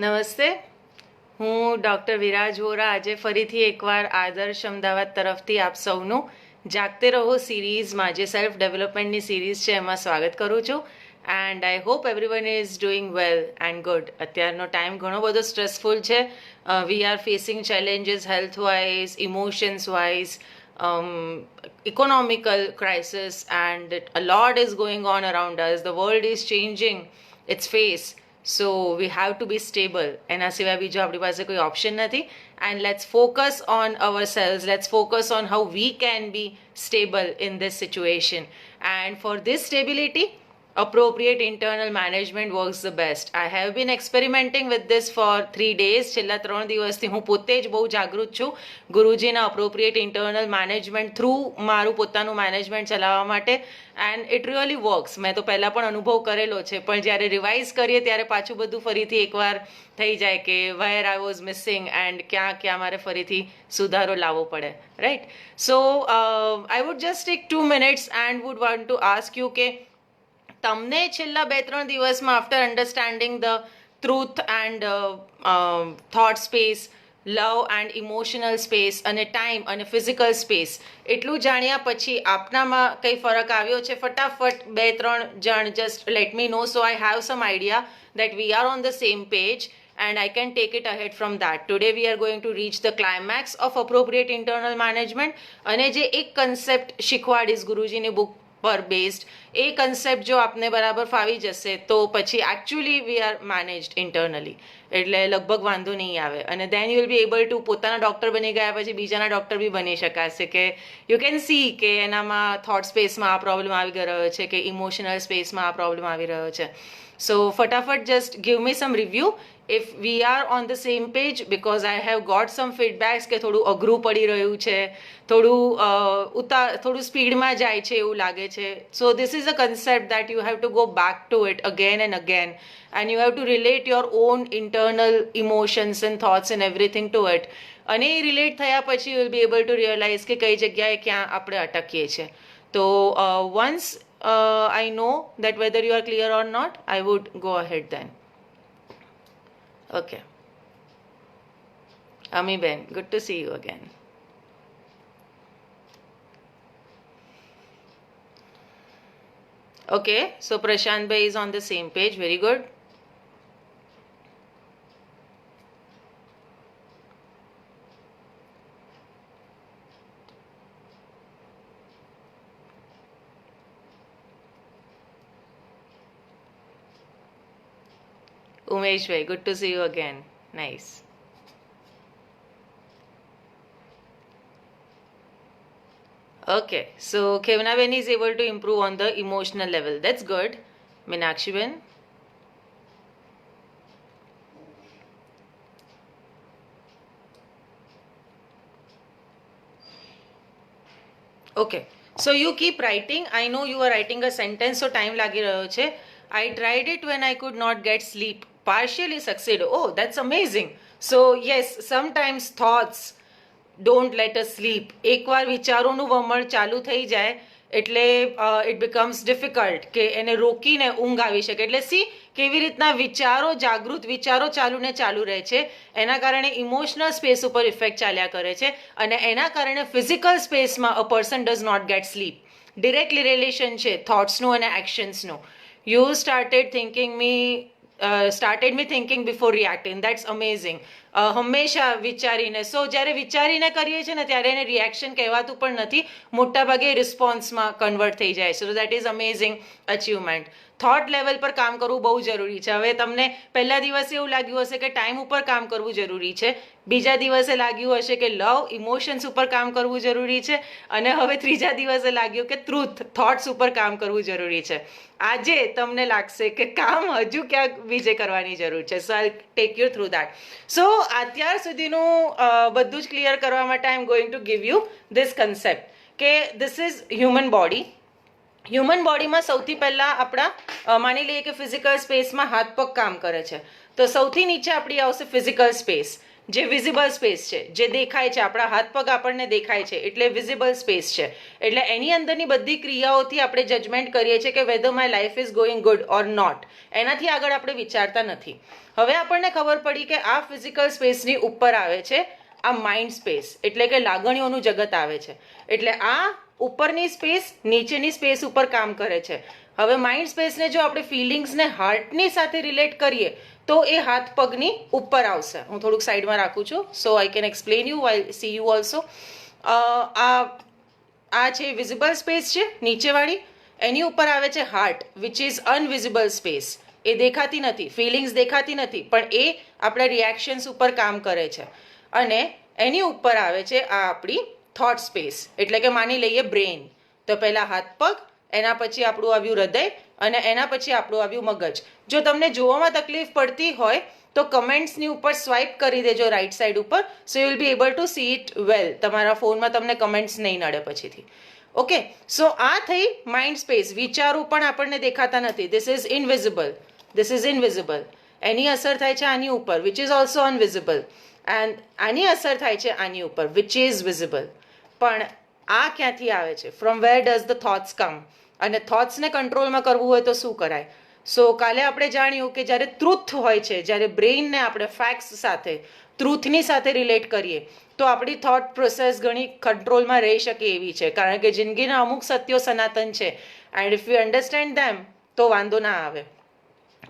નમસ્તે. હું ડૉક્ટર વિરાજ વોરા આજે ફરીથી એકવાર આદર્શ અમદાવાદ તરફથી આપ સૌનું જાગતે રહો સિરીઝમાં જે સેલ્ફ ડેવલપમેન્ટની સિરીઝ છે એમાં સ્વાગત કરું છું. And I hope everyone is doing well and good. અત્યારનો ટાઈમ ઘણો બધો સ્ટ્રેસફુલ છે. We are facing challenges health wise, emotions wise, economical crisis, and a lot is going on around us. The world is changing its face. So we have to be stable. એના સિવાય બીજો આપણી પાસે કોઈ option નથી. And let's focus on ourselves. Let's focus on how we can be stable in this situation. And for this stability, appropriate internal management works the best. I have been experimenting with this for 3 days. છેલ્લા 3 દિવસથી હું પોતે જ બહુ જાગૃત છું ગુરુજીના appropriate internal management through મારું પોતાનું મેનેજમેન્ટ ચલાવવા માટે. And it really works. મેં તો પહેલાં પણ અનુભવ કરેલો છે, પણ જ્યારે રિવાઇઝ કરીએ ત્યારે પાછું બધું ફરીથી એકવાર થઈ જાય કે વેર આઈ વોઝ મિસિંગ એન્ડ ક્યાં ક્યાં મારે ફરીથી સુધારો લાવવો પડે, right? So I would just tech 2 minutes and wood want to ask you કે તમને છેલ્લા 2-3 દિવસમાં after understanding the truth and thought space, love and emotional space અને ટાઈમ અને ફિઝિકલ સ્પેસ એટલું જાણ્યા પછી આપનામાં કંઈ ફરક આવ્યો છે? ફટાફટ 2-3 જણ just let me know, so I have some idea that we are on the same page and I can take it ahead from that. Today we are going to reach the climax of appropriate internal management. અને જે એક concept શીખવાડીશ ગુરુજીની book પર based, એ concept જો આપને બરાબર ફાવી જશે તો પછી actually we are managed internally, એટલે લગભગ વાંધો નહીં આવે. અને then you will be able to પોતાના ડૉક્ટર બની ગયા પછી બીજાના ડૉક્ટર બી બની શકાશે કે યુ કેન સી કે એનામાં થોટ સ્પેસમાં આ પ્રોબ્લેમ આવી રહ્યો છે કે ઇમોશનલ સ્પેસમાં આ પ્રોબ્લેમ આવી રહ્યો છે. સો ફટાફટ just give me some review if we are on the same page, because I have got some feedbacks કે થોડું અઘરું પડી રહ્યું છે, થોડું સ્પીડમાં જાય છે એવું લાગે છે. So this is a concept that you have to go back to it again and again, and you have to relate your own internal emotions and thoughts and everything to it. અને એ relate થયા પછી you will be able to realize કે કઈ જગ્યાએ ક્યાં આપણે અટકીએ છીએ. તો once I know that whether you are clear or not, I would go ahead then. Okay. Ami Ben, good to see you again. Okay, so Prashant Bhai is on the same page. Very good. Umesh Bhai, good to see you again. Nice. Okay, so Kevna Ben is able to improve on the emotional level. That's good. Meenakshi Ben. Okay, so you keep writing. I know you are writing a sentence, so time lagi rayo che. I tried it when I could not get sleep. Partially succeed. Oh, that's amazing. So yes, sometimes thoughts don't let us sleep. એકવાર વિચારોનું વમળ ચાલુ થઈ જાય એટલે it becomes difficult કે એને રોકીને ઊંઘ આવી શકે. એટલે સી કેવી રીતના વિચારો, જાગૃત વિચારો ચાલુ રહે છે, એના કારણે ઇમોશનલ સ્પેસ ઉપર ઇફેક્ટ ચાલ્યા કરે છે અને એના કારણે ફિઝિકલ સ્પેસમાં a person does not get sleep. Directly relation છે થોટ્સનું અને એક્શન્સનું. You started me thinking before reacting. That's amazing. હંમેશા વિચારીને, સો જ્યારે વિચારીને કરીએ છીએ ને ત્યારે એને રિએક્શન કહેવાતું પણ નથી, મોટાભાગે રિસ્પોન્સમાં કન્વર્ટ થઈ જાય છે. So that is amazing achievement. Thought level પર કામ કરવું બહુ જરૂરી છે. હવે તમને પહેલા દિવસે એવું લાગ્યું હશે કે ટાઈમ ઉપર કામ કરવું જરૂરી છે, બીજા દિવસે લાગ્યું હશે કે લવ ઇમોશન્સ ઉપર કામ કરવું જરૂરી છે, અને હવે ત્રીજા દિવસે લાગ્યું કે ટ્રુથ થોટ્સ ઉપર કામ કરવું જરૂરી છે. આજે તમને લાગશે કે કામ હજુ ક્યાંક બીજે કરવાની જરૂર છે. So I take you through that. So અત્યાર સુધીનું બધું જ ક્લિયર કરવા માટે I am going to give you this concept કે this is human body. Human બોડીમાં સૌથી પહેલાં આપણા માની લઈએ કે ફિઝિકલ સ્પેસમાં હાથ પગ કામ કરે છે, તો સૌથી નીચે આપણી આવશે ફિઝિકલ સ્પેસ. જે વિઝિબલ સ્પેસ છે, જે દેખાય છે, આપણા હાથ પગ આપણને દેખાય છે એટલે વિઝિબલ સ્પેસ છે. એટલે એની અંદરની બધી ક્રિયાઓથી આપણે જજમેન્ટ કરીએ છીએ કે whether my life is going good or not. એનાથી આગળ આપણે વિચારતા નથી. હવે આપણને ખબર પડી કે આ ફિઝિકલ સ્પેસની ઉપર આવે છે આ માઇન્ડ સ્પેસ, એટલે કે લાગણીઓનું જગત આવે છે. એટલે આ ઉપરની સ્પેસ નીચેની સ્પેસ ઉપર કામ કરે છે. હવે માઇન્ડ સ્પેસને જો આપણે ફિલિંગ્સને હાર્ટની સાથે રિલેટ કરીએ તો એ હાથ પગની ઉપર આવશે. હું થોડુંક સાઈડમાં રાખું છું so I can explain you I see you also. આ છે વિઝિબલ સ્પેસ છે નીચેવાળી, એની ઉપર આવે છે હાર્ટ વિચ ઇઝ અનવિઝિબલ સ્પેસ. એ દેખાતી નથી, ફિલિંગ્સ દેખાતી નથી, પણ એ આપણા રિએક્શન્સ ઉપર કામ કરે છે. અને એની ઉપર આવે છે આ આપણી થોટ સ્પેસ, એટલે કે માની લઈએ બ્રેઇન. તો પહેલાં હાથ પગ, એના પછી આપણું આવ્યું હૃદય અને એના પછી આપણું આવ્યું મગજ. જો તમને જોવામાં તકલીફ પડતી હોય તો કમેન્ટ્સની ઉપર સ્વાઇપ કરી દેજો રાઈટ સાઈડ ઉપર, so you will be able two C it વેલ. તમારા ફોનમાં તમને કમેન્ટ્સ નહીં નડે પછીથી. ઓકે, સો આ થઈ માઇન્ડ સ્પેસ. વિચારો પણ આપણને દેખાતા નથી, this is invisible, this is invisible. એની અસર થાય છે આની ઉપર which is also invisible, and આની અસર થાય છે આની ઉપર વિચ ઇઝ વિઝિબલ. પણ આ ક્યાંથી આવે છે? From where does the thoughts come? અને થોટ્સને કંટ્રોલમાં કરવું હોય તો શું કરાય? સો કાલે આપણે જાણ્યું કે જ્યારે ટ્રુથ હોય છે, જ્યારે બ્રેઇનને આપણે ફેક્ટ્સ સાથે, ટ્રુથની સાથે રિલેટ કરીએ તો આપણી થોટ પ્રોસેસ ઘણી કંટ્રોલમાં રહી શકે એવી છે, કારણ કે જિંદગીના અમુક સત્યો સનાતન છે એન્ડ ઇફ યુ અન્ડરસ્ટેન્ડ ધેમ તો વાંધો ના આવે.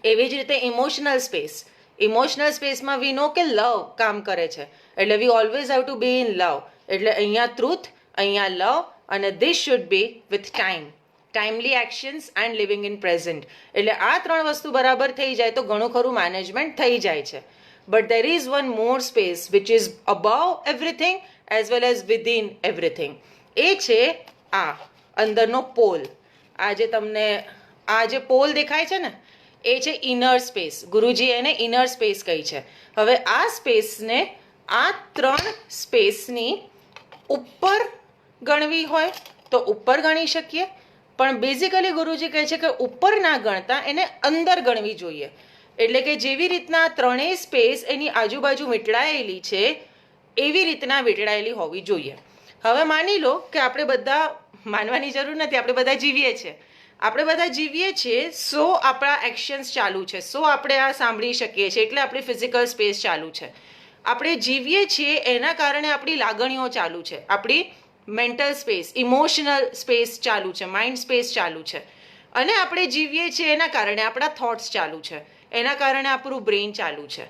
એવી જ રીતે ઇમોશનલ સ્પેસ, ઇમોશનલ સ્પેસમાં વી નો કે લવ કામ કરે છે, એટલે વી always have to be in love. એટલે અહીંયા ટ્રુથ, અહીંયા લવ, અને this should be with time, timely actions and living in present. એટલે આ ત્રણ વસ્તુ બરાબર થઈ જાય તો ઘણું ખરું મેનેજમેન્ટ થઈ જાય છે. But there is one more space which is above everything as well as within everything. એ છે આ અંદરનો પોલ. આ જે તમને આ જે પોલ દેખાય છે ને એ છે ઇનર સ્પેસ. ગુરુજી એને ઇનર સ્પેસ કહી છે. હવે આ સ્પેસને આ ત્રણ સ્પેસની ઉપર ગણવી હોય તો ઉપર ગણી શકીએ, પણ બેઝિકલી ગુરુજી કહે છે કે ઉપર ના ગણતા એને અંદર ગણવી જોઈએ. એટલે કે જેવી રીતના ત્રણેય સ્પેસ એની આજુબાજુ વીંટળાયેલી છે એવી રીતના વીંટળાયેલી હોવી જોઈએ. હવે માની લો કે આપણે બધા, માનવાની જરૂર નથી, આપણે બધા જીવીએ છીએ. આપણે બધા જીવીએ છીએ સો આપણા એક્શન્સ ચાલુ છે, સો આપણે આ સાંભળી શકીએ છીએ, એટલે આપણી ફિઝિકલ સ્પેસ ચાલુ છે. આપણે જીવીએ છીએ એના કારણે આપણી લાગણીઓ ચાલુ છે, આપણી મેન્ટલ સ્પેસ, ઇમોશનલ સ્પેસ ચાલુ છે, માઇન્ડ સ્પેસ ચાલુ છે. અને આપણે જીવીએ છીએ એના કારણે આપણા થોટ્સ ચાલુ છે, એના કારણે આપણું બ્રેઇન ચાલુ છે.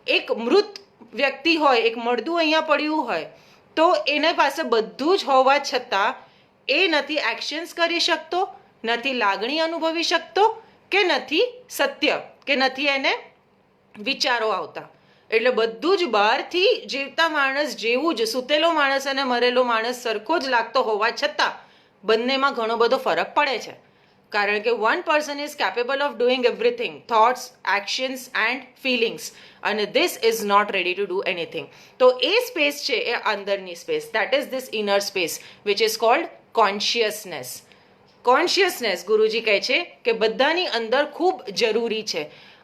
એક મૃત વ્યક્તિ હોય, એક મળદું અહીંયા પડ્યું હોય તો એના પાસે બધું જ હોવા છતાં એ નથી એક્શન્સ કરી શકતો, નથી લાગણી અનુભવી શકતો, કે નથી સત્ય, કે નથી એને વિચારો આવતા. એટલે બધું જ બહારથી જીવતા માણસ જેવું જ, સૂતેલો માણસ અને મરેલો માણસ સરખો જ લાગતો હોવા છતાં બંનેમાં ઘણો બધો ફરક પડે છે. કારણ કે one person is capable of doing everything, thoughts, actions and feelings, અને this is not ready to do anything. તો એ સ્પેસ છે એ અંદરની space, that is this inner space which is called consciousness. Consciousness Guruji કહે છે કે બધાની અંદર ખૂબ જરૂરી છે.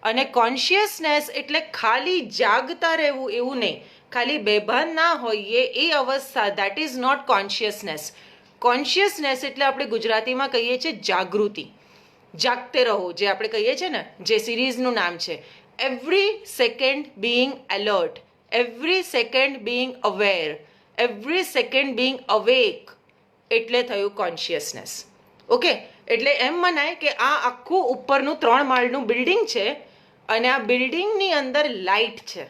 અને કોન્શિયસનેસ એટલે ખાલી જાગતા રહેવું એવું નહીં, ખાલી બેભાન ના હોઈએ એ અવસ્થા, that is not consciousness. Consciousness એટલે આપણે ગુજરાતીમાં કહીએ છીએ જાગૃતિ, જાગતે રહો, જે આપણે કહીએ છીએ ને, જે સિરીઝનું નામ છે, every second being alert, every second being aware, every second being awake, એટલે થયું કોન્શિયસનેસ. ઓકે, એટલે એમ મનાય કે આ આખું ઉપરનું 3 માળનું બિલ્ડિંગ છે અને આ બિલ્ડિંગની અંદર લાઇટ છે.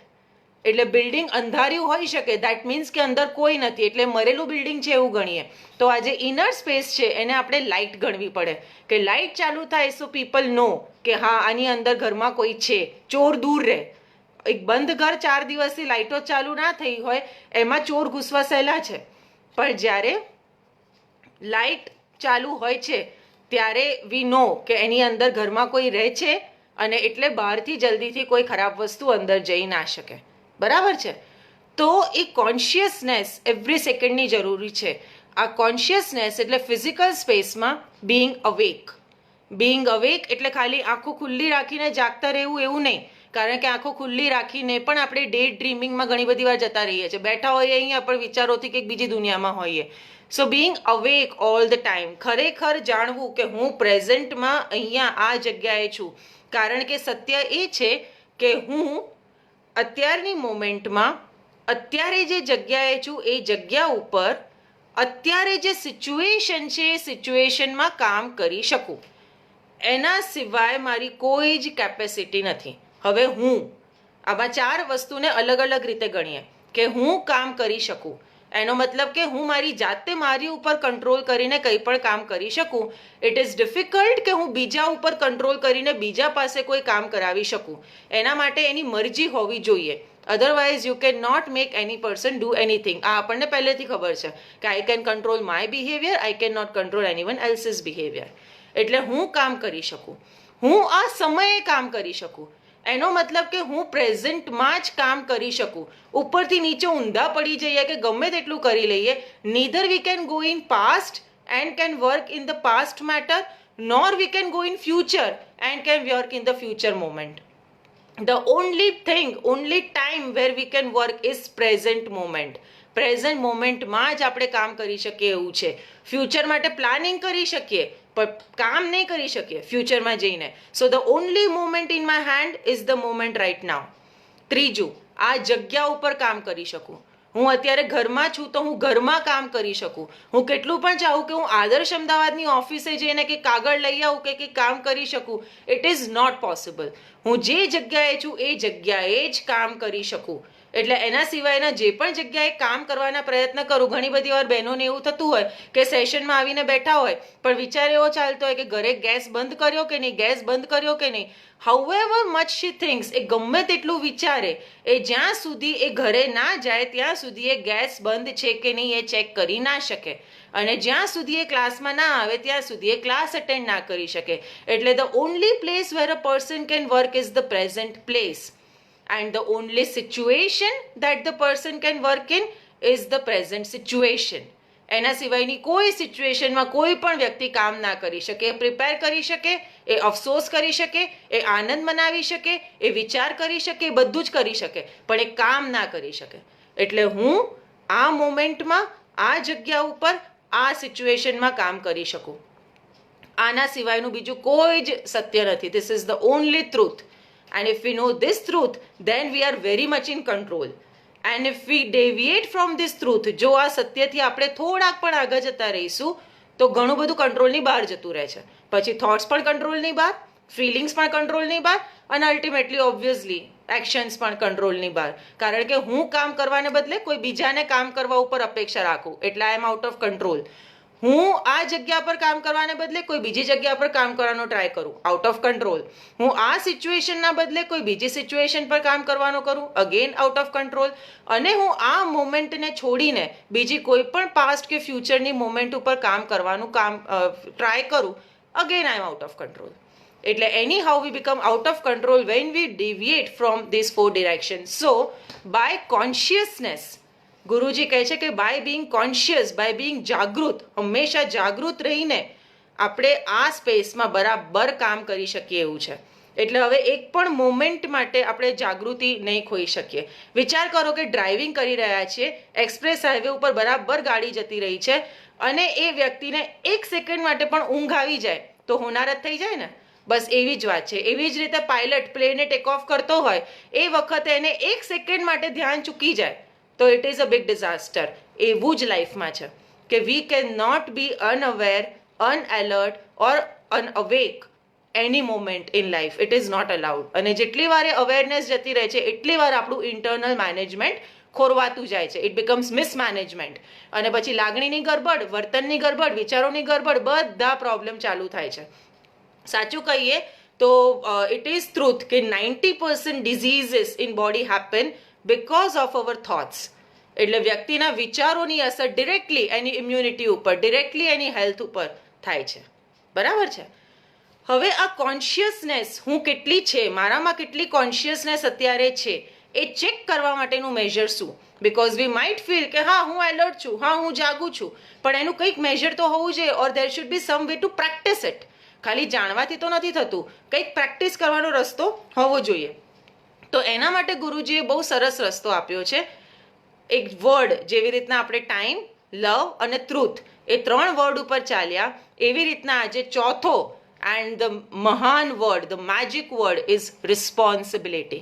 એટલે બિલ્ડિંગ અંધાર્યું હોઈ શકે, દેટ મીન્સ કે અંદર કોઈ નથી, એટલે મરેલું બિલ્ડિંગ છે એવું ગણીએ. તો આ જે ઇનર સ્પેસ છે એને આપણે લાઇટ ગણવી પડે, કે લાઇટ ચાલુ થાય સો પીપલ નો કે હા આની અંદર ઘરમાં કોઈ છે, ચોર દૂર રહે. એક બંધ ઘર 4 દિવસથી લાઇટો ચાલુ ના થઈ હોય એમાં ચોર ઘૂસવા સહેલા છે, પણ જ્યારે લાઇટ ચાલુ હોય છે ત્યારે વી નો કે એની અંદર ઘરમાં કોઈ રહે છે, અને એટલે બહારથી જલ્દીથી કોઈ ખરાબ વસ્તુ અંદર જઈ ના શકે. બરાબર છે? તો એ કોન્શિયસનેસ એવરી સેકન્ડની જરૂરી છે. આ કોન્શિયસનેસ એટલે ફિઝિકલ સ્પેસમાં બીઇંગ અવેક. બીઇંગ અવેક એટલે ખાલી આંખો ખુલ્લી રાખીને જાગતા રહેવું એવું નહીં, કારણ કે આંખો ખુલ્લી રાખીને પણ આપણે ડે ડ્રીમિંગમાં ઘણી બધી વાર જતા રહીએ છીએ, બેઠા હોઈએ અહીંયા પણ વિચારોથી કંઈક બીજી દુનિયામાં હોઈએ. So being awake all the time, ખરેખર જાણવું કે હું પ્રેઝન્ટમાં અહીંયા આ જગ્યાએ છું. કારણ કે સત્ય એ છે કે હું અત્યારની મોમેન્ટમાં અત્યારે જે જગ્યાએ છું એ જગ્યા ઉપર અત્યારે જે સિચ્યુએશન છે એ સિચ્યુએશનમાં કામ કરી શકું. એના સિવાય મારી કોઈ જ કેપેસિટી નથી. હવે હું આમાં 4 વસ્તુને અલગ અલગ રીતે ગણીએ કે હું કામ કરી શકું, એનો મતલબ કે હું મારી જાતે મારી ઉપર કંટ્રોલ કરીને કંઈ પણ કામ કરી શકું. ઇટ ઇઝ ડિફિકલ્ટ કે હું બીજા ઉપર કંટ્રોલ કરીને બીજા પાસે કોઈ કામ કરાવી શકું. એના માટે એની મરજી હોવી જોઈએ. Otherwise you can not make any person do anything. આ આપણને પહેલેથી ખબર છે કે I can control my behaviour, I can not control anyone else's behaviour. એટલે હું કામ કરી શકું, હું આ સમયે કામ કરી શકું, એનો મતલબ કે હું પ્રેઝન્ટમાં જ કામ કરી શકું. ઉપરથી નીચે ઊંધા પડી જઈએ કે ગમે તેટલું કરી લઈએ, neither we can go in past and can work in the past matter, nor we can go in future and can work in the future moment. The only time where we can work is present moment. Present મોમેન્ટમાં જ આપણે કામ કરી શકીએ એવું છે. Future માટે planning કરી શકીએ પણ કામ નહીં કરી શકીએ ફ્યુચરમાં જઈને. So the only moment in my hand is the moment right now. ત્રીજું, આ જગ્યા ઉપર કામ કરી શકું. હું અત્યારે ઘરમાં છું તો હું ઘરમાં કામ કરી શકું. હું કેટલું પણ ચાહું કે હું આદર્શ અમદાવાદની ઓફિસે જઈને કે કાગળ લઈ આવું કે કામ કરી શકું, ઇટ ઇઝ નોટ પોસિબલ. હું જે જગ્યાએ છું એ જગ્યાએ જ કામ કરી શકું. એટલે એના સિવાયના જે પણ જગ્યાએ કામ કરવાના પ્રયત્ન કરું. ઘણી બધી વાર બહેનોને એવું થતું હોય કે સેશનમાં આવીને બેઠા હોય પણ વિચાર એવો ચાલતો હોય કે ઘરે ગેસ બંધ કર્યો કે નહીં, ગેસ બંધ કર્યો કે નહીં. હાઉએવર મચ શી થિંક્સ, એ ગમે તેટલું વિચારે, એ જ્યાં સુધી એ ઘરે ના જાય ત્યાં સુધી એ ગેસ બંધ છે કે નહીં એ ચેક કરી ના શકે. અને જ્યાં સુધી એ ક્લાસમાં ના આવે ત્યાં સુધી એ ક્લાસ અટેન્ડ ના કરી શકે. એટલે the only place where a person can work is the present place. And the only situation that the person can work in is the present situation. એના સિવાયની કોઈ સિચ્યુએશનમાં કોઈ પણ વ્યક્તિ કામ ના કરી શકે. એ પ્રિપેર કરી શકે, એ અફસોસ કરી શકે, એ આનંદ મનાવી શકે, એ વિચાર કરી શકે, એ બધું જ કરી શકે પણ એ કામ ના કરી શકે. એટલે હું આ મોમેન્ટમાં આ જગ્યા ઉપર આ સિચ્યુએશનમાં કામ કરી શકું. આના સિવાયનું બીજું કોઈ જ સત્ય નથી. This is the only truth. And if we know this truth, then we are very much in control. And if we deviate from this truth, જો આ સત્યથી આપણે થોડાક પણ આગળ જતા રહીશું તો ઘણું બધું કંટ્રોલની બહાર જતું રહે છે. પછી થોટ્સ પણ કંટ્રોલની બહાર, ફિલિંગ્સ પણ કંટ્રોલની બહાર અને અલ્ટિમેટલી ઓબ્વિયસલી એક્શન્સ પણ કંટ્રોલની બહાર. કારણ કે હું કામ કરવાને બદલે કોઈ બીજાને કામ કરવા ઉપર અપેક્ષા રાખું એટલે આઈ એમ આઉટ ઓફ કંટ્રોલ. હું આ જગ્યા પર કામ કરવાને બદલે કોઈ બીજી જગ્યા પર કામ કરવાનો ટ્રાય કરું, આઉટ ઓફ કંટ્રોલ. હું આ સિચ્યુએશનના બદલે કોઈ બીજી સિચ્યુએશન પર કામ કરવાનો કરું, અગેન આઉટ ઓફ કંટ્રોલ. અને હું આ મોમેન્ટને છોડીને બીજી કોઈ પણ પાસ્ટ કે ફ્યુચરની મોમેન્ટ ઉપર કામ કરવાનું ટ્રાય કરું, again I am out of control. એટલે એની how we become out of control when we deviate from this 4 direction. So by consciousness, Guruji કહે છે કે by being conscious, by being જાગૃત, હંમેશા જાગૃત રહીને આપણે આ સ્પેસમાં બરાબર કામ કરી શકીએ એવું છે. એટલે હવે એક પણ મોમેન્ટ માટે આપણે જાગૃતિ નહીં ખોઈ શકીએ. વિચાર કરો કે ડ્રાઇવિંગ કરી રહ્યા છીએ, એક્સપ્રેસ હાઈવે ઉપર બરાબર ગાડી જતી રહી છે અને એ વ્યક્તિને 1 સેકન્ડ માટે પણ ઊંઘ આવી જાય તો હોનારત થઈ જાય ને. બસ એવી જ વાત છે. એવી જ રીતે પાયલટ પ્લેનને ટેક ઓફ કરતો હોય એ વખતે એને 1 સેકન્ડ માટે ધ્યાન ચૂકી જાય તો it is a big disaster. એવું જ લાઈફમાં છે કે we can not be unaware, unalert or unawake any moment in life. It is not allowed. અને જેટલી વાર એ અવેરનેસ જતી રહે છે એટલી વાર આપણું ઇન્ટરનલ મેનેજમેન્ટ ખોરવાતું જાય છે. It becomes mismanagement. અને પછી લાગણીની ગરબડ, વર્તનની ગરબડ, વિચારોની ગરબડ, બધા પ્રોબ્લેમ ચાલુ થાય છે. સાચું કહીએ તો ઇટ ઇઝ ટ્રુથ કે 90% diseases in body happen because of our thoughts. એટલે વ્યક્તિના વિચારોની અસર ડિરેક્ટલી એની ઇમ્યુનિટી ઉપર, ડિરેક્ટલી એની હેલ્થ ઉપર થાય છે. બરાબર છે. હવે આ કોન્શિયસનેસ હું કેટલી છે, મારામાં કેટલી કોન્શિયસનેસ અત્યારે છે એ ચેક કરવા માટેનું મેજર શું? બિકોઝ વી માઇટ ફીલ કે હા હું એલર્ટ છું, હા હું જાગું છું, પણ એનું કંઈક મેજર તો હોવું જોઈએ. Or there should be some way to practise it. ખાલી જાણવાથી તો નથી થતું, કંઈક પ્રેક્ટિસ કરવાનો રસ્તો હોવો જોઈએ. તો એના માટે ગુરુજીએ બહુ સરસ રસ્તો આપ્યો છે. એક વર્ડ, જેવી રીતના આપણે ટાઈમ, લવ અને ટ્રુથ, એ 3 વર્ડ ઉપર ચાલ્યા, એવી રીતના આજે ચોથો એન્ડ ધ મહાન word, the magic word is responsibility.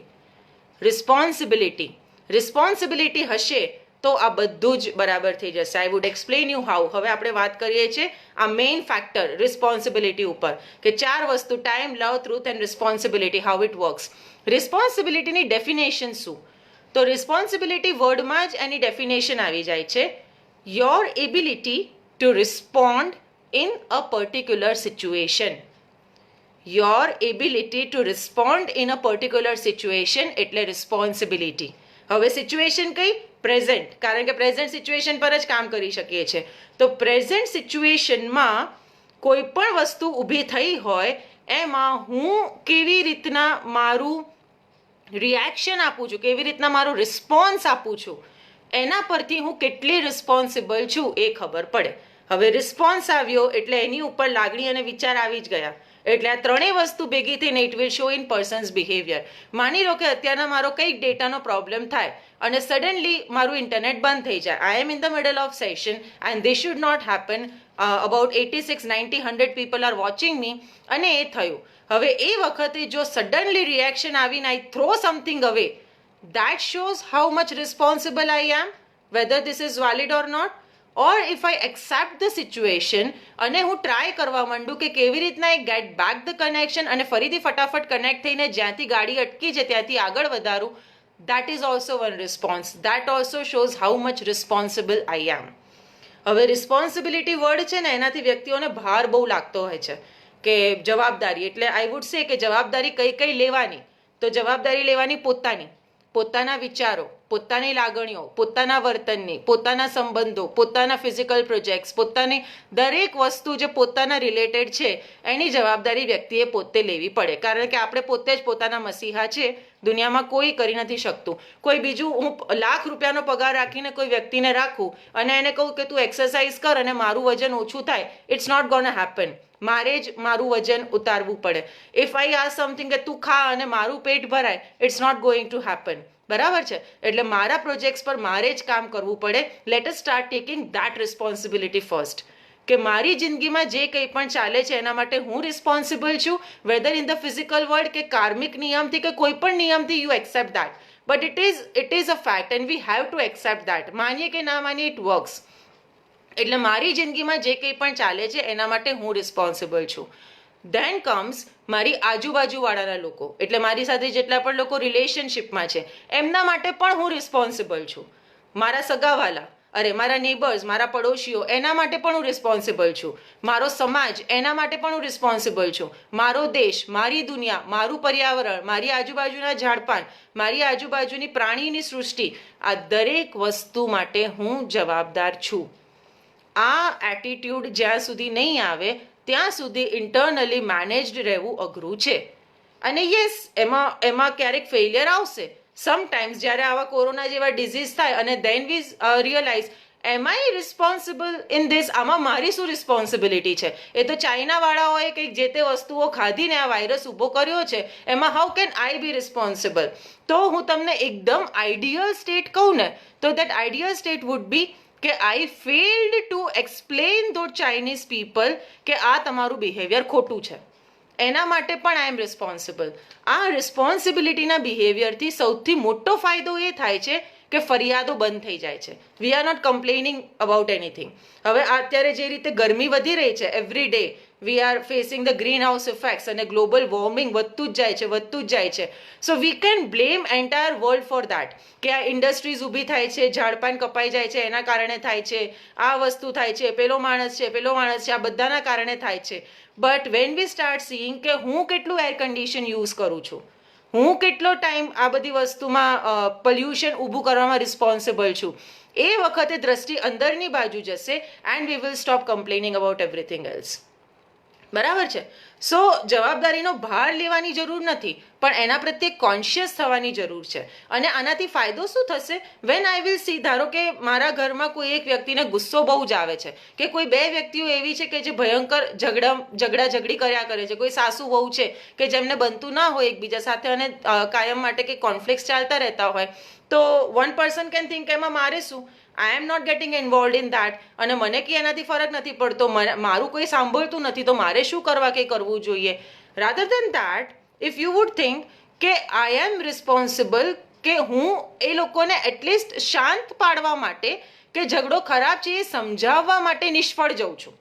Responsibility હશે તો આ બધું જ બરાબર થઈ જશે. I would explain you how. હવે આપણે વાત કરીએ છીએ આ મેઇન ફેક્ટર રિસ્પોન્સિબિલિટી ઉપર, કે 4 વસ્તુ, time, love, truth and responsibility, how it works. રિસ્પોન્સિબિલિટીની ડેફિનેશન શું? તો રિસ્પોન્સિબિલિટી વર્ડમાં જ એની ડેફિનેશન આવી જાય છે, your ability to respond in a particular situation. Your ability to respond in a particular situation એટલે રિસ્પોન્સિબિલિટી. હવે સિચ્યુએશન કઈ? પ્રેઝન્ટ, કારણ કે પ્રેઝન્ટ સિચ્યુએશન પર જ કામ કરી શકીએ છીએ. તો પ્રેઝન્ટ સિચ્યુએશનમાં કોઈ પણ વસ્તુ ઊભી થઈ હોય એમાં હું કેવી રીતના મારું રિએક્શન આપું છું, કેવી રીતના મારો રિસ્પોન્સ આપું છું, એના પરથી હું કેટલી રિસ્પોન્સિબલ છું એ ખબર પડે. હવે રિસ્પોન્સ આવ્યો એટલે એની ઉપર લાગણી અને વિચાર આવી જ ગયા, એટલે આ 3 વસ્તુ ભેગી થઈને it will show in persons behaviour. માની લો કે અત્યારના મારો કંઈક ડેટાનો પ્રોબ્લેમ થાય અને સડનલી મારું ઇન્ટરનેટ બંધ થઈ જાય. I am in the middle of session and this should not happen. About 86, 90, 100 people are watching me, અને એ થયું. હવે એ વખતે જો સડનલી રિએક્શન આવીને આઈ થ્રો સમથિંગ અવે, that shows how much responsible I am, whether this is valid or not. Or if I accept the situation અને હું ટ્રાય કરવા માંડું કે કેવી રીતના I get back the connection અને ફરીથી ફટાફટ કનેક્ટ થઈને જ્યાંથી ગાડી અટકી છે ત્યાંથી આગળ વધારું, that is also one response. That also shows how much responsible I am. હવે રિસ્પોન્સિબિલિટી વર્ડ છે ને, એનાથી વ્યક્તિઓને ભાર બહુ લાગતો હોય છે કે જવાબદારી, એટલે આઈ વુડ સે કે જવાબદારી કઈ લેવાની? તો જવાબદારી લેવાની પોતાના વિચારો, પોતાની લાગણીઓ, પોતાના વર્તનની, પોતાના સંબંધો, પોતાના ફિઝિકલ પ્રોજેક્ટ્સ, પોતાની દરેક વસ્તુ જે પોતાના રિલેટેડ છે એની જવાબદારી વ્યક્તિએ પોતે લેવી પડે. કારણ કે આપણે પોતે જ પોતાના મસીહા છે, દુનિયામાં કોઈ કરી નથી શકતું. કોઈ બીજું, હું ₹1,00,000 પગાર રાખીને કોઈ વ્યક્તિને રાખું અને એને કહું કે તું એક્સરસાઇઝ કર અને મારું વજન ઓછું થાય, ઇટ્સ નોટ ગોના હેપન. મારે જ મારું વજન ઉતારવું પડે. ઇફ આઈ આસ્ક સમથિંગ કે તું ખા અને મારું પેટ ભરાય, it's not going to happen. બરાબર છે? એટલે મારા પ્રોજેક્ટ્સ પર મારે જ કામ કરવું પડે. Let us start taking that responsibility first, કે મારી જિંદગીમાં જે કંઈ પણ ચાલે છે એના માટે હું રિસ્પોન્સિબલ છું, whether in the physical world કે કાર્મિક નિયમથી કે કોઈ પણ નિયમથી, you accept that. But it is a fact and we have to accept that. માનીએ કે ના માનીએ, ઇટ વર્ક્સ. એટલે મારી જિંદગીમાં જે કંઈ પણ ચાલે છે એના માટે હું રિસ્પોન્સિબલ છું. ધેન કમ્સ મારી આજુબાજુવાળાના લોકો, એટલે મારી સાથે જેટલા પણ લોકો રિલેશનશિપમાં છે એમના માટે પણ હું રિસ્પોન્સિબલ છું. મારા સગાવાલા, મારા નેબર્સ, મારા પડોશીઓ, એના માટે પણ હું રિસ્પોન્સિબલ છું. મારો સમાજ, એના માટે પણ હું રિસ્પોન્સિબલ છું. મારો દેશ, મારી દુનિયા, મારું પર્યાવરણ, મારી આજુબાજુના ઝાડપાન, મારી આજુબાજુની પ્રાણીની સૃષ્ટિ, આ દરેક વસ્તુ માટે હું જવાબદાર છું. આ એટીટ્યુડ જ્યાં સુધી નહીં આવે ત્યાં સુધી ઇન્ટરનલી મેનેજડ રહેવું અઘરું છે. અને યસ, એમાં ક્યારેક ફેલિયર આવશે સમટાઈમ્સ, જ્યારે આવા કોરોના જેવા ડિઝીઝ થાય અને then we realise, am I responsible in this? આમાં મારી શું રિસ્પોન્સિબિલિટી છે? એ તો ચાઇનાવાળાઓએ કંઈક જે તે વસ્તુઓ ખાધીને આ વાયરસ ઊભો કર્યો છે, એમાં how can I be responsible? તો હું તમને એકદમ આઈડિયલ સ્ટેટ કહું ને, તો that ideal state would be કે I failed to explain those Chinese people કે આ તમારું બિહેવિયર ખોટું છે. એના માટે પણ આઈ એમ રિસ્પોન્સિબલ. આ રિસ્પોન્સિબિલિટીના બિહેવિયરથી સૌથી મોટો ફાયદો એ થાય છે કે ફરિયાદો બંધ થઈ જાય છે. We are not complaining about anything. હવે અત્યારે જે રીતે ગરમી વધી રહી છે, every day we are facing the greenhouse effects અને ગ્લોબલ વોર્મિંગ વધતું જ જાય છે. So we can blame entire world for that, કે આ ઇન્ડસ્ટ્રીઝ ઊભી થાય છે, ઝાડપાન કપાઈ જાય છે, એના કારણે થાય છે, આ વસ્તુ થાય છે, પેલો માણસ છે, આ બધાના કારણે થાય છે. But when we start seeing કે હું કેટલું એર કન્ડિશન યુઝ કરું છું, હું કેટલો ટાઈમ આ બધી વસ્તુમાં પોલ્યુશન ઊભું કરવામાં રિસ્પોન્સિબલ છું, એ વખતે દ્રષ્ટિ અંદરની બાજુ જશે and we will stop complaining about everything else. બરાબર છે? સો જવાબદારીનો ભાર લેવાની જરૂર નથી, પણ એના પ્રત્યે કોન્શિયસ થવાની જરૂર છે. અને આનાથી ફાયદો શું થશે? વેન આઈ વિલ સી, ધારો કે મારા ઘરમાં કોઈ એક વ્યક્તિને ગુસ્સો બહુ જ આવે છે, કે કોઈ બે વ્યક્તિઓ એવી છે કે જે ભયંકર ઝઘડી કર્યા કરે છે, કોઈ સાસુ વહુ છે કે જેમને બનતું ના હોય એકબીજા સાથે અને કાયમ માટે કે કોન્ફ્લિક્ટ ચાલતા રહેતા હોય, તો વન પર્સન કેન થિંક એમાં મારે શું, I am not getting involve in that, અને મને કે એનાથી ફરક નથી પડતો, મારું કોઈ સાંભળતું નથી, તો મારે શું કરવા કે કરવું જોઈએ. Rather then that, if you would think કે આઈ એમ રિસ્પોન્સિબલ, કે હું એ લોકોને એટલીસ્ટ શાંત પાડવા માટે કે ઝઘડો ખરાબ છે એ સમજાવવા માટે નિષ્ફળ જાઉં છું,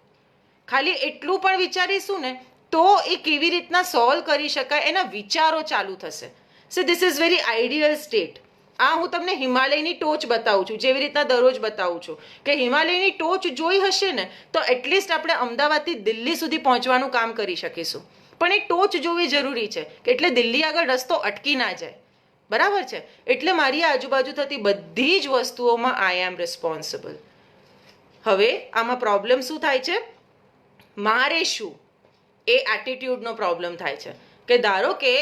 ખાલી એટલું પણ વિચારીશું ને તો એ કેવી રીતના સોલ્વ કરી શકાય એના વિચારો ચાલુ થશે. So this is very ideal state. આ હું તમને હિમાલયની ટોચ બતાવું છું, જેવી રીતના દરરોજ બતાવું છું કે હિમાલયની ટોચ જોઈ હશે ને તો એટલીસ્ટ આપણે અમદાવાદથી દિલ્હી સુધી પહોંચવાનું કામ કરી શકીશું, પણ એ ટોચ જોવી જરૂરી છે કે એટલે દિલ્હી આગળ રસ્તો અટકી ના જાય. બરાબર છે? એટલે મારી આજુબાજુ થતી બધી જ વસ્તુઓમાં આઈ એમ રિસ્પોન્સિબલ. હવે આમાં પ્રોબ્લેમ શું થાય છે? મારે શું એ એટીટ્યુડનો પ્રોબ્લેમ થાય છે, કે ધારો કે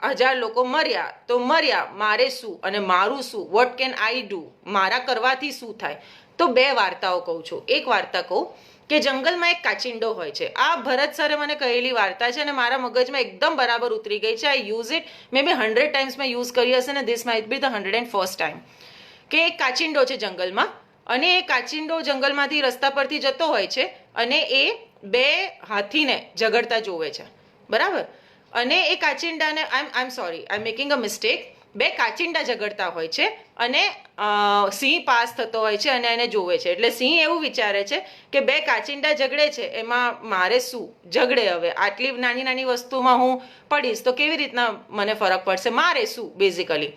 1000 લોકો મર્યા તો મર્યા, મારે શું અને મારું શું, વોટ કેન આઈ ડુ, મારા કરવાથી શું થાય. તો 2 વાર્તાઓ કહું છું. એક વાર્તા કહું કે જંગલમાં એક કાચિંડો હોય છે. આ ભરત સરે મને કહેલી વાર્તા છે અને મારા મગજમાં એકદમ બરાબર ઉતરી ગઈ છે. I use it, maybe 100 times મેં યુઝ કરી હશે ને this might be the 101st time. કે એક કાચિંડો છે જંગલમાં, અને એ કાચિંડો જંગલમાંથી રસ્તા પરથી જતો હોય છે અને એ 2 હાથીને ઝઘડતા જોવે છે. બરાબર? અને એ કાચિંડાને I am sorry, I am making a mistake. 2 કાચિંડા ઝઘડતા હોય છે અને સિંહ પાસ થતો હોય છે અને એને જોવે છે. એટલે સિંહ એવું વિચારે છે કે 2 કાચિંડા ઝઘડે છે, એમાં મારે શું, ઝઘડે, હવે આટલી નાની નાની વસ્તુમાં હું પડીશ તો કેવી રીતના મને ફરક પડશે, મારે શું બેઝિકલી.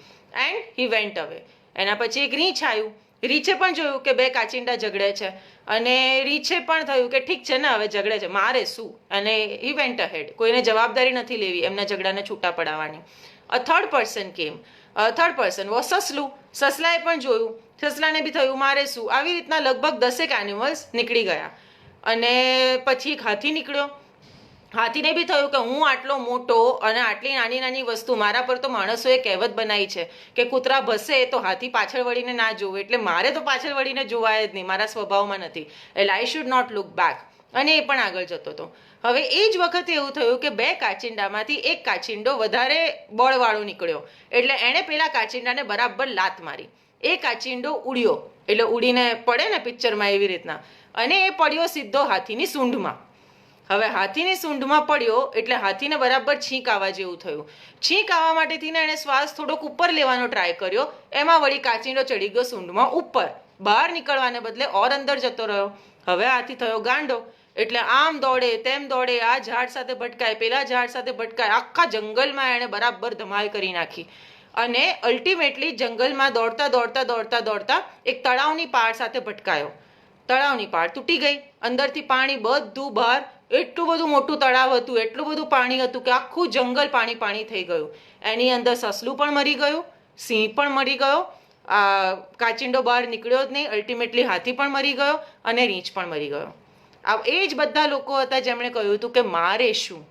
એન્ડ હી વેન્ટ અવે. એના પછી એક રીંછ આવ્યું. રીંછે પણ જોયું કે 2 કાચિંડા ઝઘડે છે અને રીંછે પણ થયું કે ઠીક છે ને હવે ઝઘડે છે, મારે શું, અને હી વેન્ટ અહેડ. કોઈને જવાબદારી નથી લેવી એમના ઝઘડાને છૂટા પડાવવાની. અ થર્ડ પર્સન કેમ. થર્ડ પર્સન વોઝ સસલું. સસલાએ પણ જોયું, સસલાને બી થયું મારે શું. આવી રીતના લગભગ 10 એનિમલ્સ નીકળી ગયા અને પછી એક હાથી નીકળ્યો. હાથીને બી થયું કે હું આટલો મોટો અને આટલી નાની નાની વસ્તુ, મારા પર તો માણસોએ કહેવત બનાવી છે કે કૂતરા ભસે તો હાથી પાછળ વળીને ના જોવે, એટલે મારે તો પાછળ વળીને જોવાય જ નહીં, મારા સ્વભાવમાં નથી, એટલે I should not look back. અને એ પણ આગળ જતો હતો. હવે એ જ વખતે એવું થયું કે 2 કાચિંડામાંથી એક કાચિંડો વધારે બળવાળો નીકળ્યો, એટલે એણે પેલા કાચિંડાને બરાબર લાત મારી. એ કાચિંડો ઉડ્યો, એટલે ઉડીને પડે ને પિક્ચરમાં એવી રીતના, અને એ પડ્યો સીધો હાથીની સૂંઢમાં. હવે હાથીની સૂંઢમાં પડ્યો એટલે હાથીને બરાબર છીંક આવવા જેવું થયું. છીંક આવવા માટેથી એણે શ્વાસ થોડોક ઉપર લેવાનો ટ્રાય કર્યો, એમાં વળી કાચિંડો ચડી ગયો સૂંઢમાં ઉપર. બહાર નીકળવાને બદલે ઓર અંદર જતો રહ્યો. હવે હાથી થયો ગાંડો, એટલે આમ દોડે તેમ દોડે, આ ઝાડ સાથે ભટકાય, પેલા ઝાડ સાથે ભટકાય, આખા જંગલમાં એણે બરાબર ધમાલ કરી નાખી. અને અલ્ટિમેટલી જંગલમાં દોડતા દોડતા દોડતા દોડતા એક તળાવની પાળ સાથે ભટકાયો. તળાવની પાળ તૂટી ગઈ, અંદરથી પાણી બધું બહાર. એટલું બધું મોટું તળાવ હતું, એટલું બધું પાણી હતું કે આખું જંગલ પાણી પાણી થઈ ગયું. એની અંદર સસલું પણ મરી ગયું, સિંહ પણ મરી ગયો, કાચિંડો બહાર નીકળ્યો જ નહીં, અલ્ટિમેટલી હાથી પણ મરી ગયો અને રીંછ પણ મરી ગયો. એ જ બધા લોકો હતા જેમણે કહ્યું હતું કે મારે શું.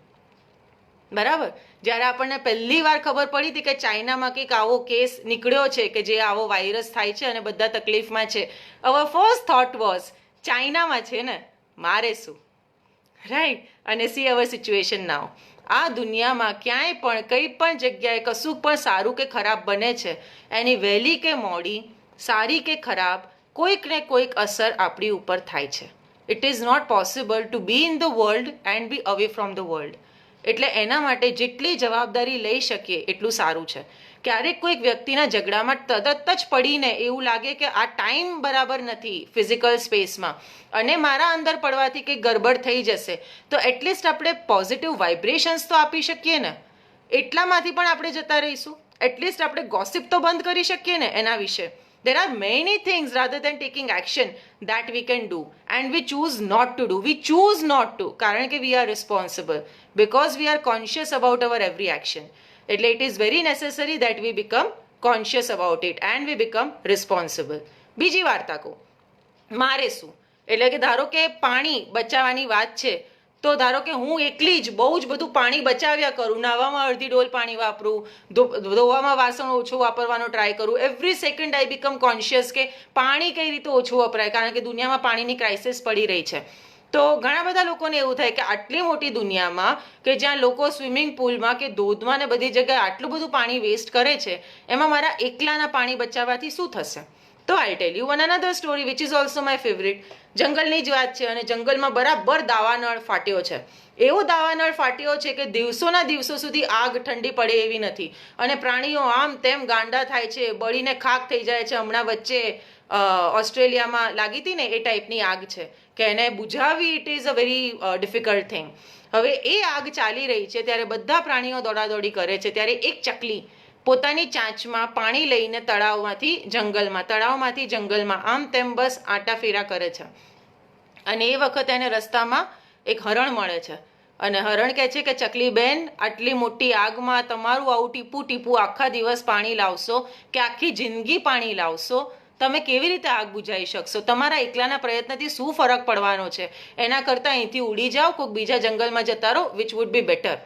બરાબર? જ્યારે આપણને પહેલી વાર ખબર પડી હતી કે ચાઇનામાં કંઈક આવો કેસ નીકળ્યો છે કે જે આવો વાયરસ થાય છે અને બધા તકલીફમાં છે, અવર ફર્સ્ટ થોટ વોઝ ચાઇનામાં છે ને, મારે શું. રાઈટ? અને સી અવર સિચ્યુએશન નાઉ. આ દુનિયામાં ક્યાંય પણ કંઈ પણ જગ્યાએ કશું પણ સારું કે ખરાબ બને છે, એની વહેલી કે મોડી, સારી કે ખરાબ, કોઈક ને કોઈક અસર આપણી ઉપર થાય છે. It is not possible to be in the world and be away from the world. એટલે એના માટે જેટલી જવાબદારી લઈ શકીએ એટલું સારું છે. ક્યારેક કોઈક વ્યક્તિના ઝઘડામાં તરત જ પડીને એવું લાગે કે આ ટાઈમ બરાબર નથી ફિઝિકલ સ્પેસમાં અને મારા અંદર પડવાથી કંઈક ગડબડ થઈ જશે, તો એટલીસ્ટ આપણે પોઝિટિવ વાઇબ્રેશન્સ તો આપી શકીએ ને. એટલામાંથી પણ આપણે જતા રહીશું. એટલીસ્ટ આપણે ગોસિપ તો બંધ કરી શકીએ ને એના વિશે. There are many things rather than taking action that we can do and we choose not to do. We choose not to કારણ કે we are responsible because we are conscious about our every action. એટલે it is very necessary that we become conscious about it and we become responsible. બીજી વાર્તા કહું, મારે શું. એટલે કે ધારો કે પાણી બચાવવાની વાત છે તો ધારો કે હું એકલી જ બહુ જ બધું પાણી બચાવ્યા કરું, નાહવામાં અડધી ડોલ પાણી વાપરું, ધોવામાં વાસણ ઓછું વાપરવાનો ટ્રાય કરું, every second I become conscious કે પાણી કઈ રીતે ઓછું વપરાય, કારણ કે દુનિયામાં પાણીની ક્રાઇસિસ પડી રહી છે. તો ઘણા બધા લોકોને એવું થાય કે આટલી મોટી દુનિયામાં કે જ્યાં લોકો સ્વિમિંગ પુલમાં કે ધોધમાં ને બધી જગ્યાએ આટલું બધું પાણી વેસ્ટ કરે છે, એમાં મારા એકલાના પાણી બચાવવાથી શું થશે? તો I tell you one another story which is also my favourite. જંગલની જ વાત છે અને જંગલમાં બરાબર દાવાનળ ફાટ્યો છે. એવો દાવાનળ ફાટ્યો છે કે દિવસોના દિવસો સુધી આગ ઠંડી પડે એવી નથી અને પ્રાણીઓ આમ તેમ ગાંડા થાય છે, બળીને ખાક થઈ જાય છે. હમણાં વચ્ચે ઓસ્ટ્રેલિયામાં લાગી હતી ને એ ટાઈપની આગ છે કે એને બુઝાવવી it is a very difficult thing. હવે એ આગ ચાલી રહી છે ત્યારે બધા પ્રાણીઓ દોડાદોડી કરે છે, ત્યારે એક ચકલી પોતાની ચાંચમાં પાણી લઈને તળાવમાંથી જંગલમાં આમ તેમ બસ આટા ફેરા કરે છે અને એ વખતે એને રસ્તામાં એક હરણ મળે છે અને હરણ કહે છે કે ચકલી બેન, આટલી મોટી આગમાં તમારું આવું ટીપું ટીપું આખા દિવસ પાણી લાવશો કે આખી જિંદગી પાણી લાવશો, તમે કેવી રીતે આગ બુઝાવી શકશો? તમારા એકલાના પ્રયત્નથી શું ફરક પડવાનો છે? એના કરતાં અહીંથી ઉડી જાઓ, કોઈક બીજા જંગલમાં જતા રહો, વિચ વુડ બી બેટર.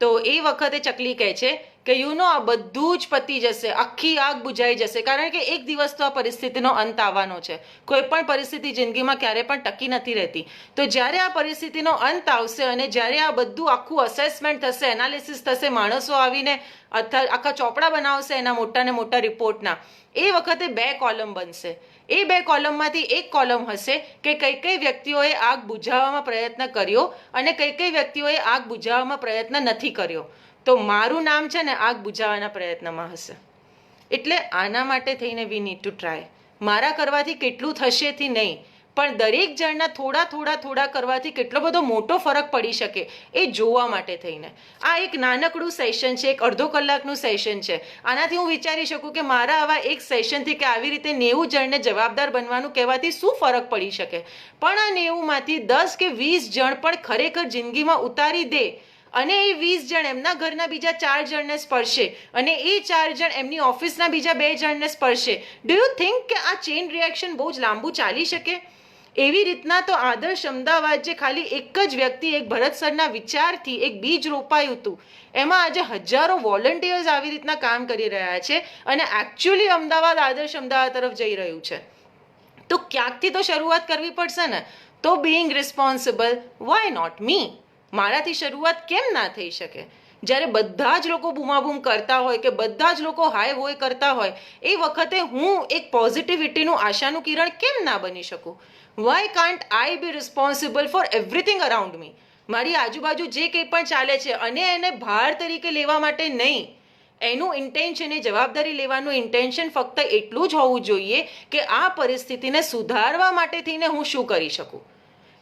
તો એ વખતે ચકલી કહે છે કે આ બધું જ પતી જશે, આખી આગ બુઝાઈ જશે, કારણ કે એક દિવસ તો આ પરિસ્થિતિનો અંત આવવાનો છે. કોઈ પણ પરિસ્થિતિ જિંદગીમાં ક્યારે પણ ટકી નથી રહેતી. તો જ્યારે આ પરિસ્થિતિનો અંત આવશે અને જ્યારે આ બધું આખું અસેસમેન્ટ થશે, એનાલિસિસ થશે, માણસો આવીને આખા ચોપડા બનાવશે એના મોટા ને મોટા રિપોર્ટના, એ વખતે 2 કોલમ બનશે. એ 2 કોલમમાંથી એક કોલમ હશે કે કઈ વ્યક્તિઓએ આગ બુઝાવવામાં પ્રયત્ન કર્યો અને કઈ વ્યક્તિઓએ આગ બુઝાવવામાં પ્રયત્ન નથી કર્યો. તો મારું નામ છે ને આગ બુઝાવવાના પ્રયત્નમાં હશે. એટલે આના માટે થઈને વી નીડ ટુ ટ્રાય. મારા કરવાથી કેટલું થશેથી નહીં, પણ દરેક જણના થોડા કરવાથી કેટલો બધો મોટો ફરક પડી શકે એ જોવા માટે થઈને આ એક નાનકડું સેશન છે, એક અડધો કલાકનું સેશન છે. આનાથી હું વિચારી શકું કે મારા આવા એક સેશનથી કે આવી રીતે 90 જણને જવાબદાર બનવાનું કહેવાથી શું ફરક પડી શકે. પણ આ 90માંથી 10 કે 20 જણ પણ ખરેખર જિંદગીમાં ઉતારી દે અને એ 20 જણ એમના ઘરના બીજા 4 જણને સ્પર્શે અને એ 4 જણ એમની ઓફિસના બીજા 2 જણને સ્પર્શે, ડુ યુ થિંક કે આ ચેઇન રિએક્શન બહુ જ લાંબુ ચાલી શકે? એવી રીતના તો આદર્શ અમદાવાદ જે ખાલી એક જ વ્યક્તિ, એક ભરત સરના વિચારથી એક બીજ રોપાયું હતું, એમાં આજે હજારો વોલન્ટિયર્સ આવી રીતના કામ કરી રહ્યા છે અને એકચ્યુઅલી અમદાવાદ આદર્શ અમદાવાદ તરફ જઈ રહ્યું છે. તો ક્યાંકથી તો શરૂઆત કરવી પડશે ને. તો બિંગ રિસ્પોન્સિબલ, વાય નોટ મી? મારાથી શરૂઆત કેમ ના થઈ શકે? જ્યારે બધા જ લોકો બૂમાબૂમ કરતા હોય કે બધા જ લોકો હાય હોય કરતા હોય, એ વખતે હું એક પોઝિટિવિટીનું આશાનું કિરણ કેમ ના બની શકું? Why can't I be responsible for everything around me? મારી આજુબાજુ જે કંઈ પણ ચાલે છે અને એને ભાર તરીકે લેવા માટે નહીં, એનું ઇન્ટેન્શન, એ જવાબદારી લેવાનું ઇન્ટેન્શન ફક્ત એટલું જ હોવું જોઈએ કે આ પરિસ્થિતિને સુધારવા માટે થઈને હું શું કરી શકું.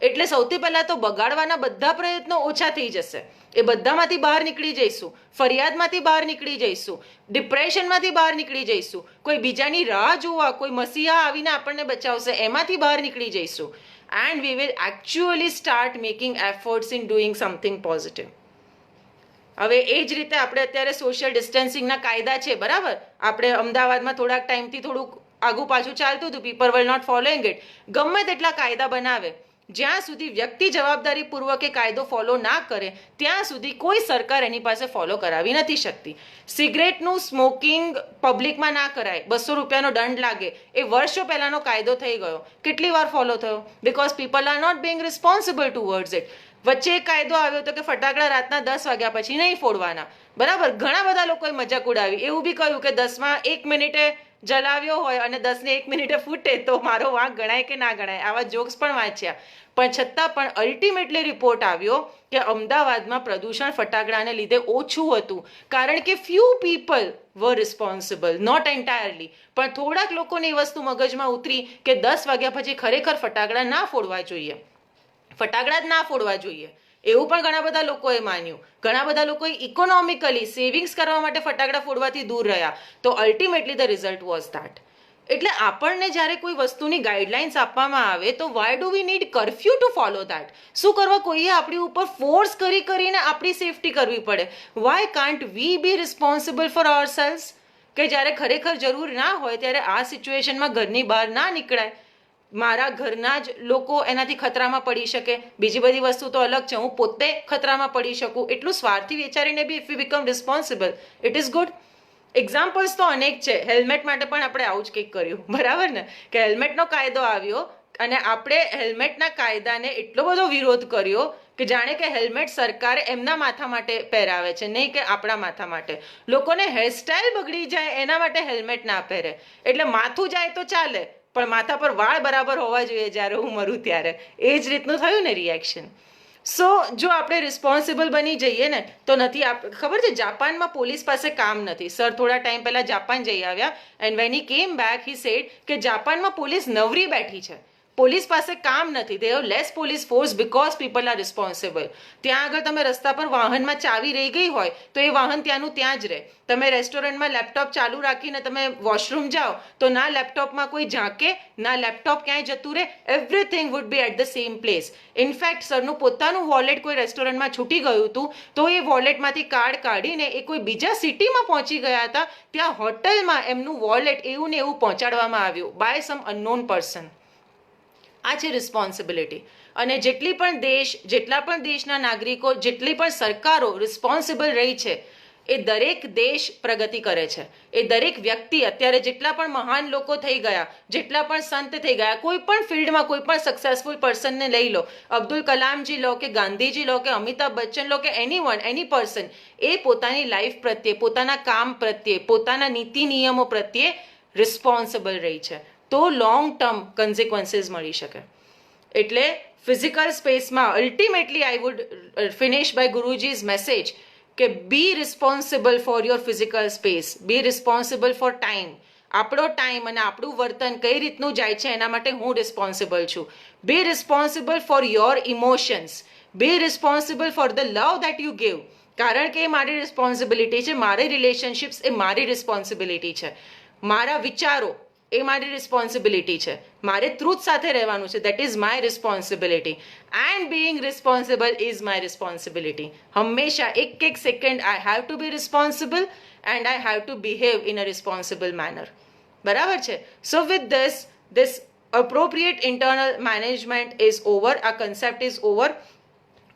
એટલે સૌથી પહેલાં તો બગાડવાના બધા પ્રયત્નો ઓછા થઈ જશે. એ બધામાંથી બહાર નીકળી જઈશું, ફરિયાદમાંથી બહાર નીકળી જઈશું, ડિપ્રેશનમાંથી બહાર નીકળી જઈશું, કોઈ બીજાની રાહ જોવા કોઈ મસીહા આવીને આપણને બચાવશે એમાંથી બહાર નીકળી જઈશું. And we will actually start making efforts in doing something positive. હવે એ જ રીતે આપણે અત્યારે સોશિયલ ડિસ્ટન્સિંગના કાયદા છે, બરાબર? આપણે અમદાવાદમાં થોડાક ટાઈમથી થોડુંક આગું પાછું ચાલતું હતું, people will not following it. ગમે તેટલા કાયદા બનાવે, જ્યાં સુધી વ્યક્તિ જવાબદારીપૂર્વક એ કાયદો ફોલો ના કરે ત્યાં સુધી કોઈ સરકાર એની પાસે ફોલો કરાવી નથી શકતી. સિગરેટનું સ્મોકિંગ પબ્લિકમાં ના કરાય, 200 રૂપિયાનો દંડ લાગે, એ વર્ષો પહેલાનો કાયદો થઈ ગયો. કેટલી વાર ફોલો થયો? Because people are not being responsible towards it. વચ્ચે એક કાયદો આવ્યો હતો કે ફટાકડા રાતના 10 વાગ્યા પછી નહીં ફોડવાના, બરાબર? ઘણા બધા લોકોએ મજાક ઉડાવી, એવું બી કહ્યું કે 10માં 1 મિનિટે જલાવ્યો હોય અને 10ને 1 મિનિટે ફૂટે તો મારો વાંક ગણાય કે ના ગણાય. આવા જોક્સ પણ વાંચ્યા. પણ છતાં પણ અલ્ટિમેટલી રિપોર્ટ આવ્યો કે અમદાવાદમાં પ્રદૂષણ ફટાકડાને લીધે ઓછું હતું, કારણ કે few people were responsible, not entirely. પણ થોડાક લોકોને એ વસ્તુ મગજમાં ઉતરી કે 10 વાગ્યા પછી ખરેખર ફટાકડા ના ફોડવા જોઈએ, ફટાકડા જ ના ફોડવા જોઈએ. એવું પણ ઘણા બધા લોકોએ માન્યું. ઘણા બધા લોકોએ ઇકોનોમિકલી સેવિંગ્સ કરવા માટે ફટાકડા ફોડવાથી દૂર રહ્યા. તો ultimately the result was that. એટલે આપણને જ્યારે કોઈ વસ્તુની ગાઈડલાઇન્સ આપવામાં આવે તો why do we need curfew two follow that? શું કરવા કોઈએ આપણી ઉપર ફોર્સ કરીને આપણી સેફટી કરવી પડે? Why can't we be responsible for ourselves? કે જ્યારે ખરેખર જરૂર ના હોય ત્યારે આ સિચ્યુએશનમાં ઘરની બહાર ના નીકળાય. મારા ઘરના જ લોકો એનાથી ખતરામાં પડી શકે, બીજી બધી વસ્તુ તો અલગ છે, હું પોતે ખતરામાં પડી શકું, એટલું સ્વાર્થી વિચારીને be if you become responsible it is good. Examples તો અનેક છે. હેલ્મેટ માટે પણ આપણે આવું જ કંઈક કર્યું, બરાબર ને, કે હેલ્મેટનો કાયદો આવ્યો અને આપણે હેલ્મેટના કાયદાને એટલો બધો વિરોધ કર્યો કે જાણે કે હેલ્મેટ સરકાર એમના માથા માટે પહેરાવે છે, નહીં કે આપણા માથા માટે. લોકોને હેરસ્ટાઇલ બગડી જાય એના માટે હેલ્મેટ ના પહેરે. એટલે માથું જાય તો ચાલે, પણ માથા પર વાળ બરાબર હોવા જોઈએ જ્યારે હું મરું ત્યારે. એ જ રીતનું થયું ને રિએક્શન. સો જો આપણે રિસ્પોન્સિબલ બની જઈએ ને તો નથી. ખબર છે જાપાનમાં પોલીસ પાસે કામ નથી. સર થોડા ટાઈમ પહેલા જાપાન જઈ આવ્યા એન્ડ વેન હી કેમ બેક હી સેડ કે જાપાનમાં પોલીસ નવરી બેઠી છે, પોલીસ પાસે કામ નથી. They have less police force because people are responsible. ત્યાં આગળ તમે રસ્તા પર વાહનમાં ચાવી રહી ગઈ હોય તો એ વાહન ત્યાંનું ત્યાં જ રહે. તમે રેસ્ટોરન્ટમાં લેપટોપ ચાલુ રાખીને તમે વોશરૂમ જાઓ તો ના લેપટોપમાં કોઈ ઝાંકે, ના લેપટોપ ક્યાંય જતું રહે, everything would be at the same place. In fact સરનું પોતાનું વોલેટ કોઈ રેસ્ટોરન્ટમાં છૂટી ગયું હતું તો એ વોલેટમાંથી કાર્ડ કાઢીને એ કોઈ બીજા સિટીમાં પહોંચી ગયા હતા, ત્યાં હોટલમાં એમનું વોલેટ એવું ને એવું પહોંચાડવામાં આવ્યું બાય સમ અનનોન પર્સન. આ છે રિસ્પોન્સિબિલિટી. અને જેટલા પણ દેશના નાગરિકો, જેટલી પણ સરકારો રિસ્પોન્સિબલ રહી છે એ દરેક દેશ પ્રગતિ કરે છે. એ દરેક વ્યક્તિ અત્યારે જેટલા પણ મહાન લોકો થઈ ગયા, જેટલા પણ સંત થઈ ગયા, કોઈ પણ ફિલ્ડમાં કોઈ પણ સક્સેસફુલ પર્સનને લઈ લો, અબ્દુલ કલામજી લો કે ગાંધીજી લો કે અમિતાભ બચ્ચન લો કે એની પર્સન, એ પોતાની લાઈફ પ્રત્યે, પોતાના કામ પ્રત્યે, પોતાના નીતિ નિયમો પ્રત્યે રિસ્પોન્સિબલ રહી છે. તો લોંગ ટર્મ કન્સિક્વન્સીસ મળી શકે. એટલે ફિઝિકલ સ્પેસમાં ultimately I would finish by Guruji's message કે be responsible for your physical space, be responsible for time. આપણો ટાઈમ અને આપણું વર્તન કઈ રીતનું જાય છે એના માટે હું રિસ્પોન્સિબલ છું. Be responsible for your emotions, be responsible for the love that you give. કારણ કે એ મારી રિસ્પોન્સિબિલિટી છે, મારી રિલેશનશિપ્સ એ મારી રિસ્પોન્સિબિલિટી છે, મારા વિચારો એ મારી રિસ્પોન્સિબિલિટી છે, મારે ટ્રુથ સાથે રહેવાનું છે, that is my responsibility. And being responsible is my responsibility. હંમેશા એક second I have to be responsible and I have to behave in a responsible manner. બરાબર છે. So with this appropriate internal management is over, આ concept is over.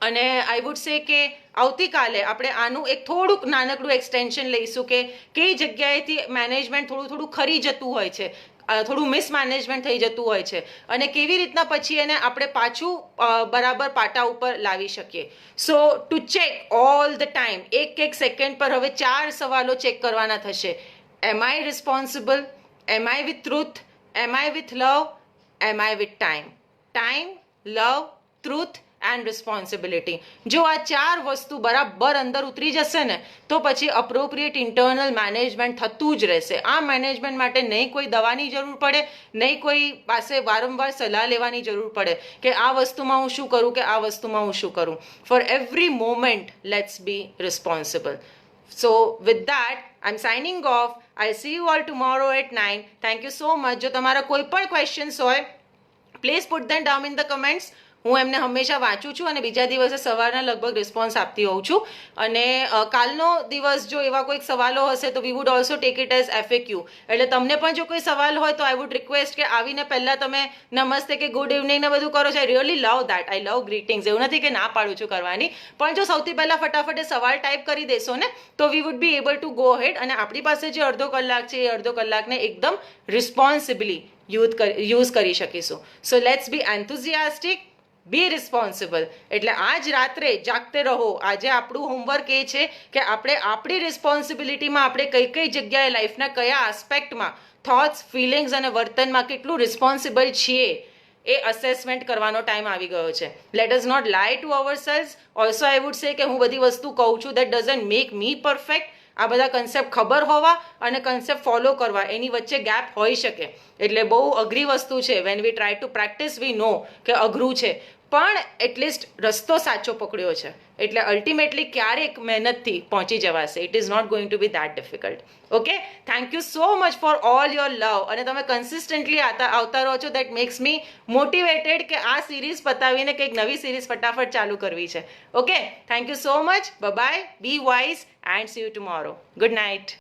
અને I would say કે આવતીકાલે આપણે આનું એક થોડુંક નાનકડું એક્સટેન્શન લઈશું કે કઈ જગ્યાએથી મેનેજમેન્ટ થોડું ખરી જતું હોય છે, થોડું મિસમેનેજમેન્ટ થઈ જતું હોય છે અને કેવી રીતના પછી એને આપણે પાછું બરાબર પાટા ઉપર લાવી શકીએ. So to check all the time, એક સેકન્ડ પર હવે 4 સવાલો ચેક કરવાના થશે. Am I responsible, am I with truth, am I with love, am I with time. Time, love, truth and responsibility. જો આ 4 વસ્તુ બરાબર અંદર ઉતરી જશે ને તો પછી અપ્રોપ્રિએટ ઇન્ટરનલ મેનેજમેન્ટ થતું જ રહેશે. આ મેનેજમેન્ટ માટે નહીં કોઈ દવાની જરૂર પડે, નહીં કોઈ પાસે વારંવાર સલાહ લેવાની જરૂર પડે કે આ વસ્તુમાં હું શું કરું, કે આ વસ્તુમાં હું શું કરું. For every moment let's be responsible. So with that, I'm signing off. I'll see you all tomorrow at 9. Thank you so much. જો તમારા કોઈ પણ questions હોય, please put them down in the comments. હું એમને હંમેશા વાંચું છું અને બીજા દિવસે સવારના લગભગ રિસ્પોન્સ આપતી હોઉં છું. અને કાલનો દિવસ જો એવા કોઈક સવાલો હશે તો we wood also take it as FAQ. એટલે તમને પણ જો કોઈ સવાલ હોય તો આઈ વુડ રિક્વેસ્ટ કે આવીને પહેલાં તમે નમસ્તે કે ગુડ ઇવનિંગ ને બધું કરો છો. I really love that. I love greetings. એવું નથી કે ના પાડું છું કરવાની, પણ જો સૌથી પહેલાં ફટાફટ એ સવાલ ટાઈપ કરી દેશો ને તો we would be able to go head. અને આપણી પાસે જે અડધો કલાક છે એ અડધો કલાકને એકદમ રિસ્પોન્સિબલી યુઝ કરી શકીશું. So let's be enthusiastic, be responsible. એટલે આજ રાત્રે જાગતે રહો. આજે આપણું હોમવર્ક એ છે કે આપણે આપણી રિસ્પોન્સિબિલિટીમાં આપણે કઈ જગ્યાએ લાઈફના કયા આસ્પેક્ટમાં થોટ્સ, ફિલિંગ્સ અને વર્તનમાં કેટલું રિસ્પોન્સિબલ છીએ એ અસેસમેન્ટ કરવાનો ટાઈમ આવી ગયો છે. Let us not lie to ourselves. Also I would say કે હું બધી વસ્તુ કહું છું that doesn't make me perfect. આ બધા કન્સેપ્ટ ખબર હોવા અને કન્સેપ્ટ ફોલો કરવા એની વચ્ચે ગેપ હોઈ શકે. એટલે બહુ અઘરી વસ્તુ છે. When we try to practise we know કે અઘરું છે, પણ એટલીસ્ટ રસ્તો સાચો પકડ્યો છે. એટલે અલ્ટિમેટલી ક્યારેક મહેનતથી પહોંચી જવાશે. It is not going to be that difficult. Okay, thank you so much for all your love. અને તમે કન્સિસ્ટન્ટલી આવતા રહો છો. દેટ મેક્સ મી મોટિવેટેડ કે આ સિરીઝ પતાવીને કંઈક નવી સિરીઝ ફટાફટ ચાલુ કરવી છે. Okay, thank you so much. Bye, be wise and see you tomorrow. Good night.